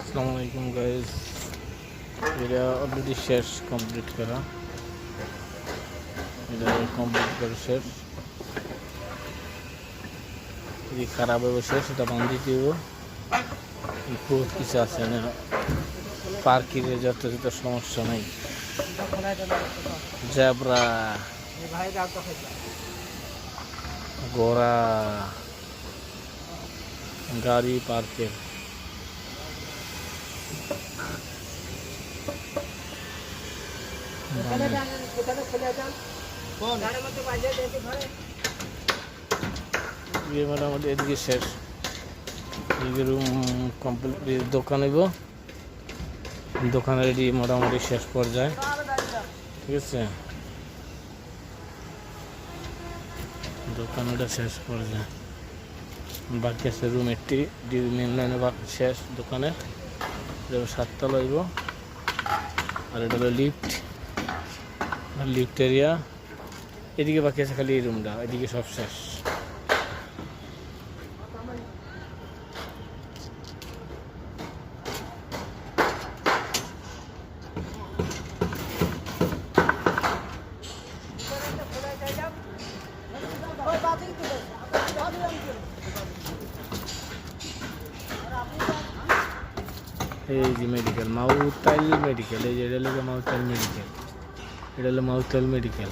আসসালামু আলাইকুম গাইস, এটা অলরেডি শেষ কমপ্লিট করা। এটা কমপ্লিট করে শেষ, যদি খারাপ হবে শেষ এটা বান্ধি দিব। বহুত কিছু আছে না, পার্কিংয়ে যত যত সমস্যা নেই। জেব্রা, ঘোড়া, গাড়ি পার্কের মোটামুটি এদিকে শেষ। এদিকে রুম কমপ্লিট, দোকান হইব, দোকানের এটি মোটামুটি শেষ পর্যায়ে। ঠিক আছে, দোকানটা শেষ পর্যায়ে, বাকি আছে রুম একটি মেন লাইনে শেষ দোকানের। এটা 7 তলা হইব। আর এটা হলো লিফট এরিয়া। এদিকে বাকি আছে খালি এই রুমটা, এদিকে সব শেষ। এই যে মেডিকেল, মাউতাইল মেডিকেল, এই যে এটা হলো মাউতাইল মেডিকেল, এটা হলো মাউতাইল মেডিকেল।